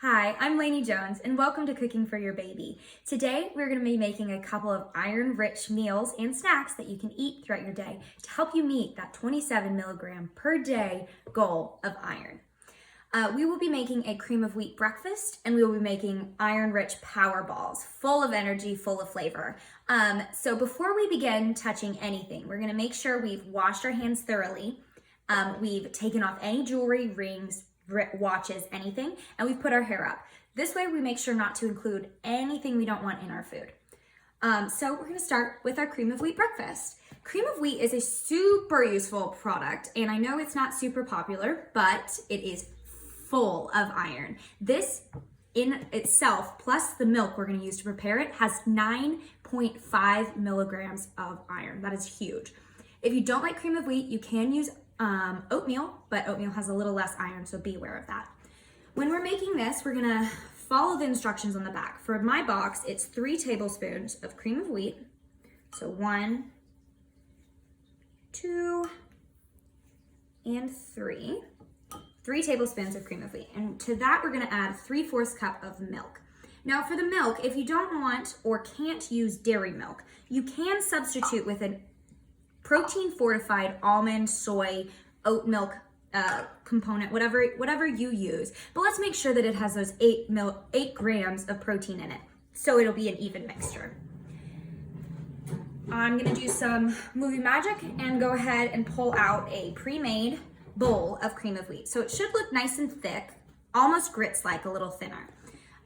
Hi, I'm Lainey Jones and welcome to Cooking for Your Baby. Today we're going to be making a couple of iron-rich meals and snacks that you can eat throughout your day to help you meet that 27 milligram per day goal of iron. We will be making a cream of wheat breakfast and we will be making iron-rich power balls, full of energy, full of flavor. So before we begin touching anything, we're going to make sure we've washed our hands thoroughly. We've taken off any jewelry, rings, watches, anything, and we've put our hair up. This way we make sure not to include anything we don't want in our food. So we're going to start with our cream of wheat breakfast. Cream of wheat is a super useful product, and I know it's not super popular, but it is full of iron. This in itself, plus the milk we're going to use to prepare it, has 9.5 milligrams of iron. That is huge. If you don't like cream of wheat, you can use oatmeal, but oatmeal has a little less iron, so be aware of that. When we're making this, we're gonna follow the instructions on the back. For my box, it's 3 tablespoons of cream of wheat. So 1, 2, and 3. 3 tablespoons of cream of wheat. And to that, we're gonna add 3/4 cup of milk. Now for the milk, if you don't want or can't use dairy milk, you can substitute with a protein fortified almond, soy, oat milk component, whatever you use. But let's make sure that it has those 8 grams of protein in it, so it'll be an even mixture. I'm gonna do some movie magic and go ahead and pull out a pre-made bowl of cream of wheat. So it should look nice and thick, almost grits-like, a little thinner.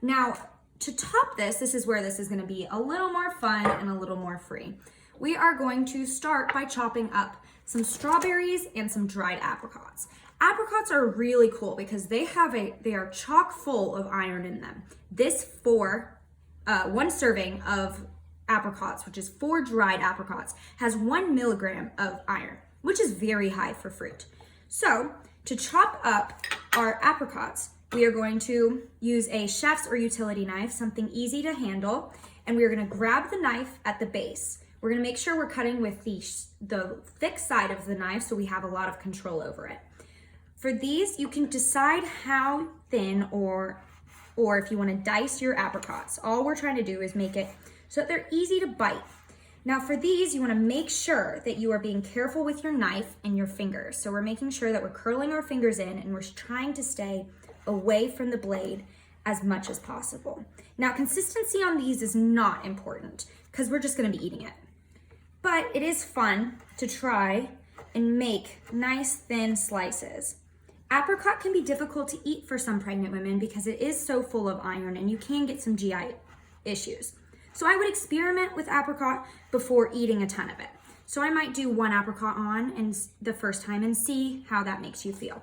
Now, to top this is where this is gonna be a little more fun and a little more free. We are going to start by chopping up some strawberries and some dried apricots. Apricots are really cool because they are chock full of iron in them. This 1 serving of apricots, which is 4 dried apricots, has 1 milligram of iron, which is very high for fruit. So to chop up our apricots, we are going to use a chef's or utility knife, something easy to handle, and we are gonna grab the knife at the base. We're gonna make sure we're cutting with the thick side of the knife so we have a lot of control over it. For these, you can decide how thin or if you wanna dice your apricots. All we're trying to do is make it so that they're easy to bite. Now for these, you wanna make sure that you are being careful with your knife and your fingers. So we're making sure that we're curling our fingers in and we're trying to stay away from the blade as much as possible. Now consistency on these is not important because we're just gonna be eating it. But it is fun to try and make nice thin slices. Apricot can be difficult to eat for some pregnant women because it is so full of iron and you can get some GI issues. So I would experiment with apricot before eating a ton of it. So I might do 1 apricot on and the first time and see how that makes you feel.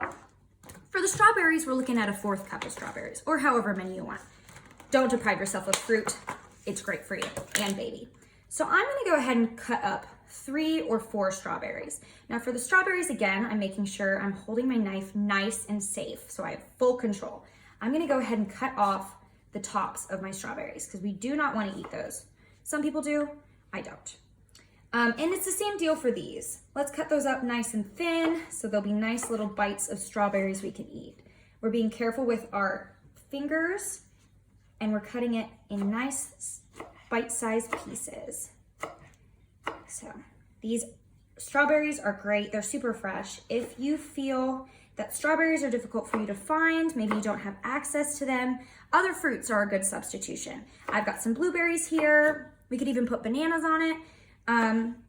For the strawberries, we're looking at a 1/4 cup of strawberries or however many you want. Don't deprive yourself of fruit. It's great for you and baby. So I'm gonna go ahead and cut up 3 or 4 strawberries. Now for the strawberries, again, I'm making sure I'm holding my knife nice and safe so I have full control. I'm gonna go ahead and cut off the tops of my strawberries because we do not wanna eat those. Some people do, I don't. And it's the same deal for these. Let's cut those up nice and thin so there'll be nice little bites of strawberries we can eat. We're being careful with our fingers and we're cutting it in nice bite-sized pieces. So these strawberries are great. They're super fresh. If you feel that strawberries are difficult for you to find, maybe you don't have access to them, other fruits are a good substitution. I've got some blueberries here. We could even put bananas on it.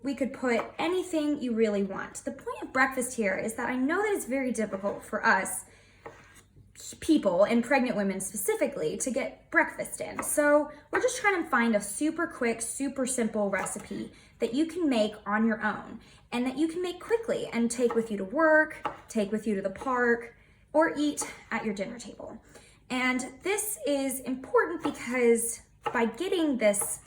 We could put anything you really want. The point of breakfast here is that I know that it's very difficult for us people and pregnant women specifically to get breakfast in. So we're just trying to find a super quick, super simple recipe that you can make on your own and that you can make quickly and take with you to work, take with you to the park, or eat at your dinner table. And this is important because by getting this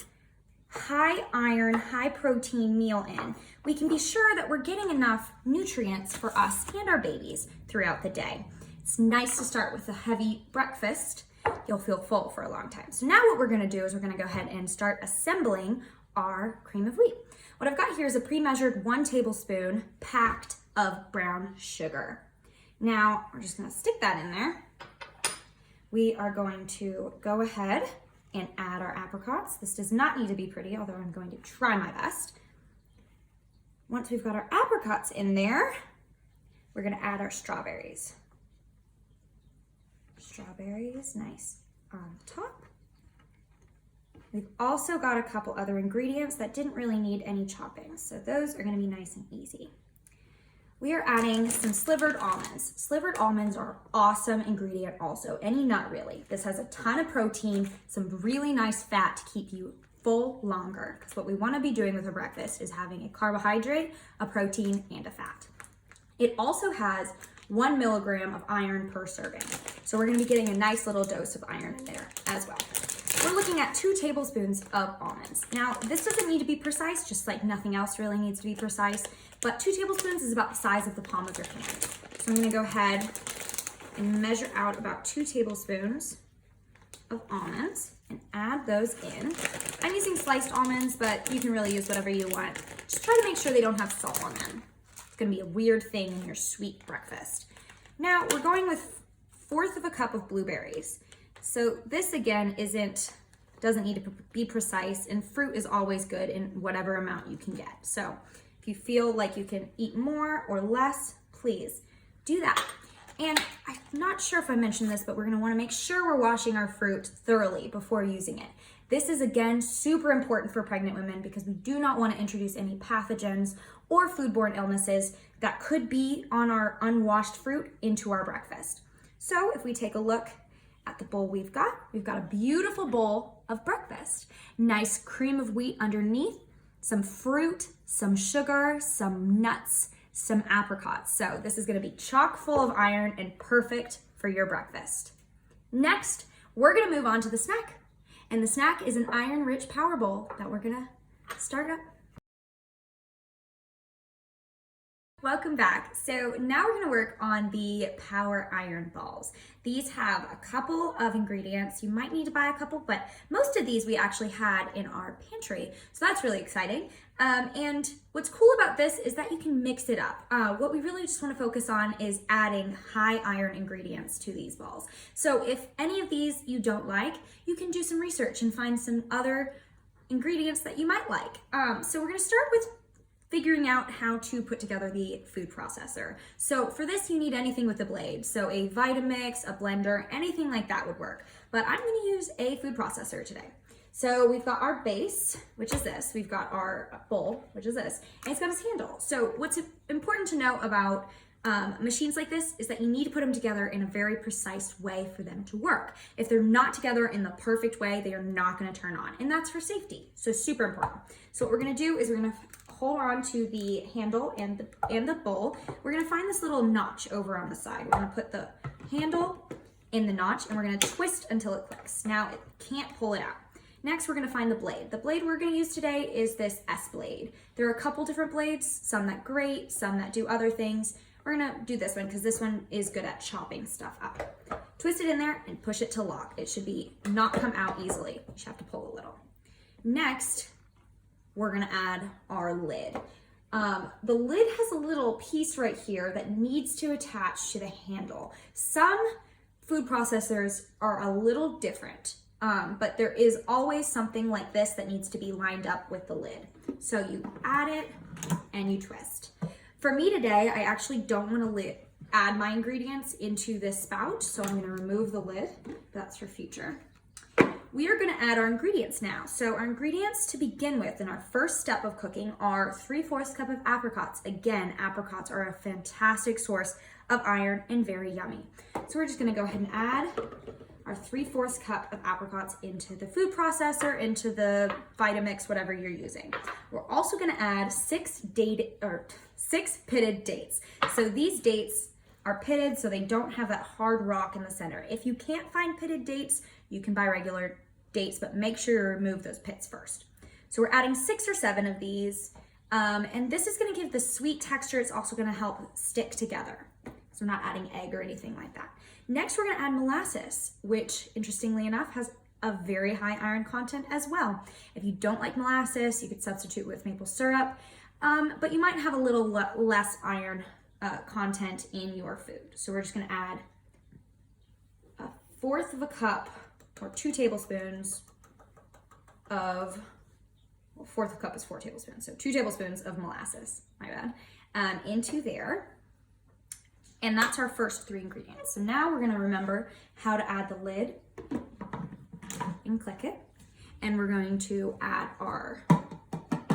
high iron, high protein meal in, we can be sure that we're getting enough nutrients for us and our babies throughout the day. It's nice to start with a heavy breakfast. You'll feel full for a long time. So now what we're gonna do is we're gonna go ahead and start assembling our cream of wheat. What I've got here is a pre-measured 1 tablespoon packed of brown sugar. Now, we're just gonna stick that in there. we are going to go ahead and add our apricots. This does not need to be pretty, although I'm going to try my best. Once we've got our apricots in there, we're gonna add our strawberries. Strawberries, nice on top. We've also got a couple other ingredients that didn't really need any chopping, so those are gonna be nice and easy. We are adding some slivered almonds. Slivered almonds are an awesome ingredient also, any nut really. This has a ton of protein, some really nice fat to keep you full longer, because what we want to be doing with a breakfast is having a carbohydrate, a protein, and a fat. It also has 1 milligram of iron per serving. So we're going to be getting a nice little dose of iron in there as well. We're looking at 2 tablespoons of almonds. Now, this doesn't need to be precise, just like nothing else really needs to be precise, but 2 tablespoons is about the size of the palm of your hand. So I'm going to go ahead and measure out about 2 tablespoons of almonds and add those in. I'm using sliced almonds, but you can really use whatever you want. Just try to make sure they don't have salt on them. It's gonna be a weird thing in your sweet breakfast. Now we're going with 1/4 of a cup of blueberries. So this again doesn't need to be precise, and fruit is always good in whatever amount you can get. So if you feel like you can eat more or less, please do that. And I'm not sure if I mentioned this, but we're gonna wanna make sure we're washing our fruit thoroughly before using it. This is again super important for pregnant women because we do not wanna introduce any pathogens or foodborne illnesses that could be on our unwashed fruit into our breakfast. So if we take a look at the bowl we've got a beautiful bowl of breakfast. Nice cream of wheat underneath, some fruit, some sugar, some nuts, some apricots. So this is gonna be chock full of iron and perfect for your breakfast. Next, we're gonna move on to the snack. And the snack is an iron-rich power bowl that we're gonna start up. Welcome back. So now we're gonna work on the power iron balls. These have a couple of ingredients. You might need to buy a couple, but most of these we actually had in our pantry. So that's really exciting. And what's cool about this is that you can mix it up. What we really just wanna focus on is adding high iron ingredients to these balls. So if any of these you don't like, you can do some research and find some other ingredients that you might like. So we're gonna start with figuring out how to put together the food processor. So for this, you need anything with a blade. So a Vitamix, a blender, anything like that would work. But I'm gonna use a food processor today. So we've got our base, which is this. We've got our bowl, which is this. And it's got its handle. So what's important to know about machines like this is that you need to put them together in a very precise way for them to work. If they're not together in the perfect way, they are not gonna turn on. And that's for safety, so super important. So what we're gonna do is we're gonna hold on to the handle and the bowl. We're gonna find this little notch over on the side. We're gonna put the handle in the notch and we're gonna twist until it clicks. Now it can't pull it out. Next, we're gonna find the blade. The blade we're gonna use today is this S blade. There are a couple different blades, some that grate, some that do other things. We're gonna do this one because this one is good at chopping stuff up. Twist it in there and push it to lock. It should not come out easily. You should have to pull a little. Next, we're gonna add our lid. The lid has a little piece right here that needs to attach to the handle. Some food processors are a little different, but there is always something like this that needs to be lined up with the lid. So you add it and you twist. For me today, I actually don't want to add my ingredients into this spout, so I'm going to remove the lid. That's for future. We are going to add our ingredients now. So our ingredients to begin with in our first step of cooking are 3/4 cup of apricots. Again, apricots are a fantastic source of iron and very yummy. So we're just going to go ahead and add our 3/4 cup of apricots into the food processor, into the Vitamix, whatever you're using. We're also going to add 6 pitted dates. So these dates are pitted so they don't have that hard rock in the center. If you can't find pitted dates, you can buy regular dates, but make sure you remove those pits first. So we're adding 6 or 7 of these, and this is gonna give the sweet texture. It's also gonna help stick together. So we're not adding egg or anything like that. Next, we're gonna add molasses, which interestingly enough has a very high iron content as well. If you don't like molasses, you could substitute with maple syrup, but you might have a little less iron content in your food. So we're just gonna add a fourth of a cup or 2 tablespoons of, well, fourth of a cup is 4 tablespoons. So 2 tablespoons of molasses, my bad, into there. And that's our first 3 ingredients. So now we're gonna remember how to add the lid and click it. And we're going to add our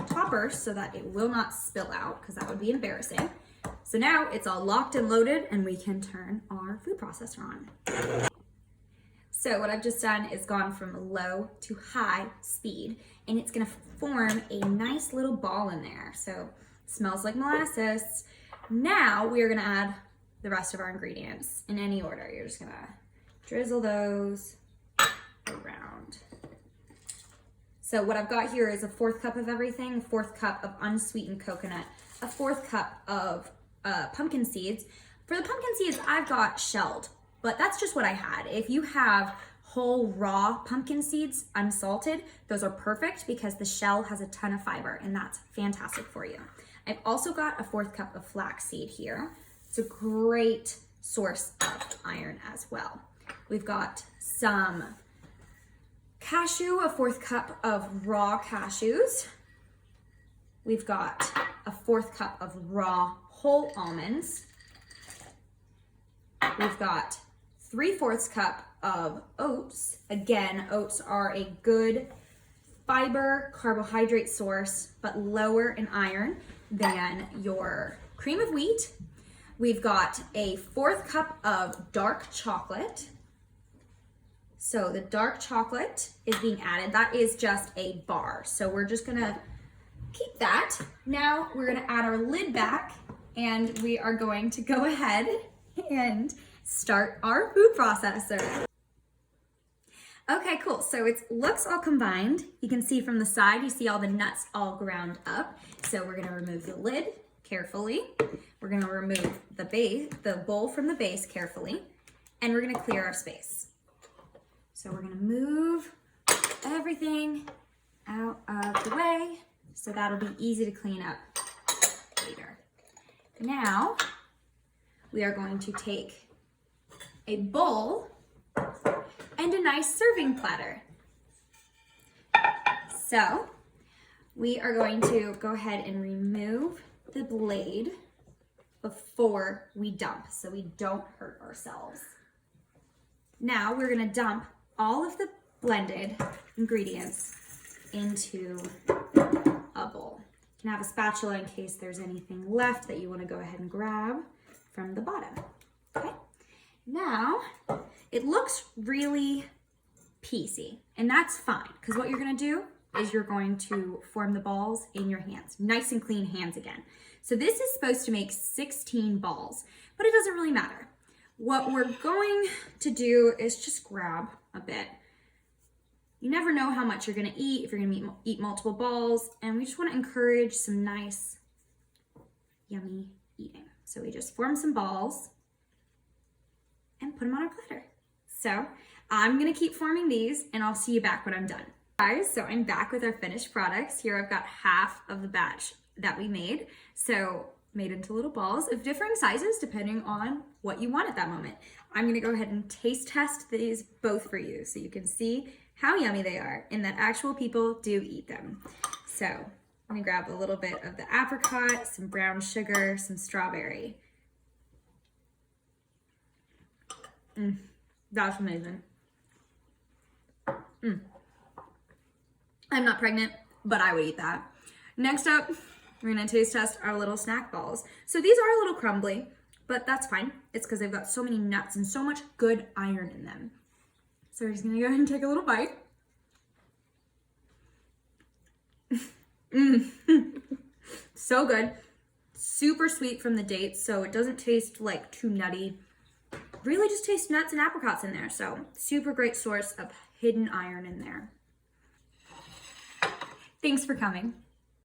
topper so that it will not spill out, because that would be embarrassing. So now it's all locked and loaded and we can turn our food processor on. So what I've just done is gone from low to high speed, and it's gonna form a nice little ball in there. So it smells like molasses. Now we are gonna add the rest of our ingredients in any order. You're just gonna drizzle those around. So what I've got here is a 4th cup of everything, a 4th cup of unsweetened coconut, a 4th cup of pumpkin seeds. For the pumpkin seeds, I've got shelled, but that's just what I had. If you have whole raw pumpkin seeds, unsalted, those are perfect because the shell has a ton of fiber and that's fantastic for you. I've also got a 4th cup of flaxseed here. It's a great source of iron as well. We've got some cashew, a 4th cup of raw cashews. We've got a 4th cup of raw whole almonds. We've got 3/4 cup of oats. Again, oats are a good fiber carbohydrate source, but lower in iron than your cream of wheat. We've got a 4th cup of dark chocolate. So the dark chocolate is being added. That is just a bar. So we're just gonna keep that. Now we're gonna add our lid back and we are going to go ahead and start our food processor. Okay, cool. So it looks all combined. You can see from the side, you see all the nuts all ground up. So we're gonna remove the lid carefully. We're gonna remove the bowl from the base carefully, and we're gonna clear our space. So we're gonna move everything out of the way so that'll be easy to clean up later. Now, we are going to take a bowl and a nice serving platter. So, we are going to go ahead and remove the blade before we dump so we don't hurt ourselves. Now we're gonna dump all of the blended ingredients into a bowl. You can have a spatula in case there's anything left that you want to go ahead and grab from the bottom. Okay. Now, it looks really piecey, and that's fine, because what you're gonna do is you're going to form the balls in your hands. Nice and clean hands again. So this is supposed to make 16 balls, but it doesn't really matter. What we're going to do is just grab a bit. You never know how much you're gonna eat, if you're gonna eat multiple balls, and we just wanna encourage some nice, yummy eating. So we just form some balls and put them on our platter. So I'm gonna keep forming these and I'll see you back when I'm done. Guys, so I'm back with our finished products. Here I've got half of the batch that we made. So made into little balls of differing sizes depending on what you want at that moment. I'm gonna go ahead and taste test these both for you so you can see how yummy they are and that actual people do eat them. So I'm gonna grab a little bit of the apricot, some brown sugar, some strawberry. That's amazing. I'm not pregnant, but I would eat that. Next up, we're gonna taste test our little snack balls. So these are a little crumbly, but that's fine. It's because they've got so many nuts and so much good iron in them. So we're just gonna go ahead and take a little bite. So good. Super sweet from the dates, so it doesn't taste like too nutty. Really just tastes nuts and apricots in there, so super great source of hidden iron in there. Thanks for coming.